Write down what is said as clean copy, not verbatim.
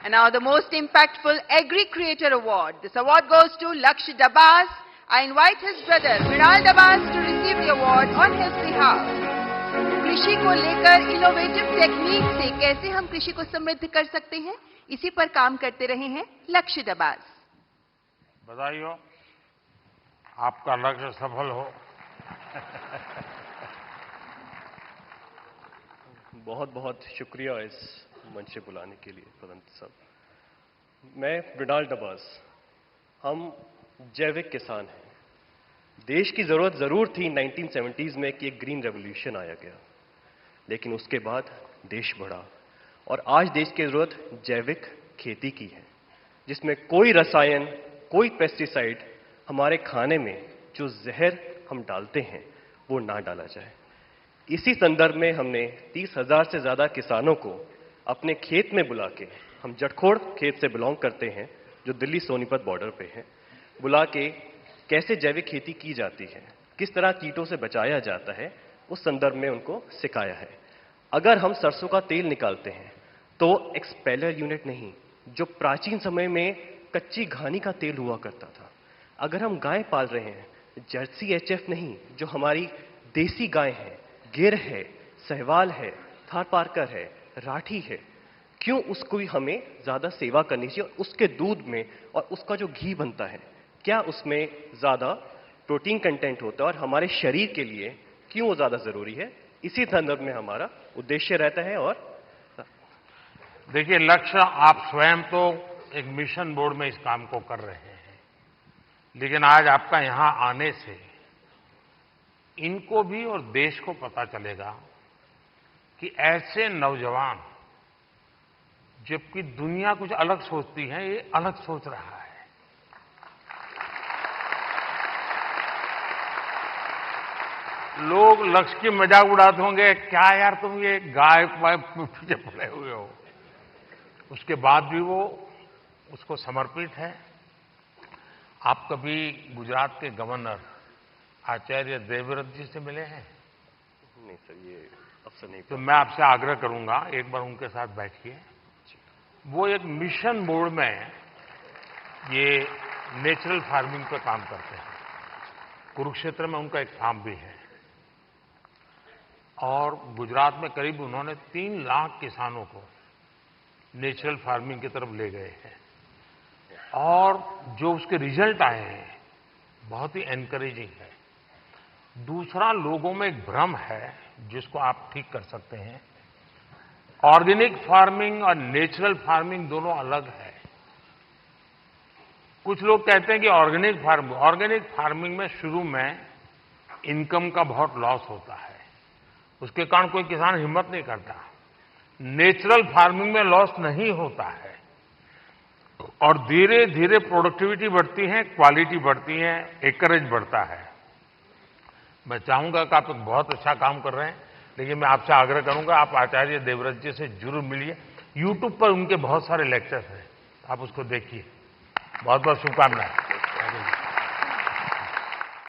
And now the most impactful Agri Creator Award. This award goes to Laksh Dabas. I invite his brother Mrinal Dabas to receive the award on his behalf. कृषि को लेकर innovative technique से कैसे हम कृषि को समृद्ध कर सकते हैं, इसी पर काम करते रहे हैं लक्ष्य दबास। बधाई हो, आपका लक्ष्य सफल हो। बहुत बहुत शुक्रिया इस मंच से बुलाने के लिए प्रधानमंत्री साहब। मैं मृणाल डबास, हम जैविक किसान हैं। देश की जरूरत जरूर थी 1970s में कि एक ग्रीन रेवोल्यूशन आया गया, लेकिन उसके बाद देश बढ़ा और आज देश की जरूरत जैविक खेती की है, जिसमें कोई रसायन, कोई पेस्टिसाइड हमारे खाने में जो जहर हम डालते हैं वो ना डाला जाए। इसी संदर्भ में हमने 30,000 से ज्यादा किसानों को अपने खेत में बुला के, हम जटखोड़ खेत से बिलोंग करते हैं जो दिल्ली सोनीपत बॉर्डर पे है, बुला के कैसे जैविक खेती की जाती है, किस तरह कीटों से बचाया जाता है, उस संदर्भ में उनको सिखाया है। अगर हम सरसों का तेल निकालते हैं तो एक्सपेलर यूनिट नहीं, जो प्राचीन समय में कच्ची घानी का तेल हुआ करता था। अगर हम गाय पाल रहे हैं, जर्सी एचएफ नहीं, जो हमारी देसी गाय है, गिर है, सहवाल है, थारपारकर है, राठी है, क्यों उसको भी हमें ज्यादा सेवा करनी चाहिए? और उसके दूध में और उसका जो घी बनता है, क्या उसमें ज्यादा प्रोटीन कंटेंट होता है और हमारे शरीर के लिए क्यों वो ज्यादा जरूरी है? इसी संदर्भ में हमारा उद्देश्य रहता है। और देखिए लक्ष्य, आप स्वयं तो एक मिशन बोर्ड में इस काम को कर रहे हैं, लेकिन आज आपका यहां आने से इनको भी और देश को पता चलेगा कि ऐसे नौजवान, जबकि दुनिया कुछ अलग सोचती है, ये अलग सोच रहा है। लोग लक्ष्य की मजाक उड़ाते होंगे, क्या यार तुम ये गाय पीछे पड़े हुए हो। उसके बाद भी वो उसको समर्पित है। आप कभी गुजरात के गवर्नर आचार्य देवव्रत जी से मिले हैं? नहीं सर, ये अवसर नहीं। तो मैं आपसे आग्रह करूंगा, एक बार उनके साथ बैठिए। वो एक मिशन बोर्ड में ये नेचुरल फार्मिंग पे काम करते हैं। कुरुक्षेत्र में उनका एक फार्म भी है और गुजरात में करीब उन्होंने 3 लाख किसानों को नेचुरल फार्मिंग की तरफ ले गए हैं और जो उसके रिजल्ट आए हैं बहुत ही एनकरेजिंग है। दूसरा, लोगों में एक भ्रम है जिसको आप ठीक कर सकते हैं। ऑर्गेनिक फार्मिंग और नेचुरल फार्मिंग दोनों अलग है। कुछ लोग कहते हैं कि ऑर्गेनिक फार्मिंग में शुरू में इनकम का बहुत लॉस होता है, उसके कारण कोई किसान हिम्मत नहीं करता। नेचुरल फार्मिंग में लॉस नहीं होता है और धीरे धीरे प्रोडक्टिविटी बढ़ती है, क्वालिटी बढ़ती है, एकरेज बढ़ता है। मैं चाहूंगा कि आप एक बहुत अच्छा काम कर रहे हैं, लेकिन मैं आपसे आग्रह करूंगा आप आचार्य देवव्रत जी से जरूर मिलिए। YouTube पर उनके बहुत सारे लेक्चर्स हैं, आप उसको देखिए। बहुत बहुत शुभकामनाएं।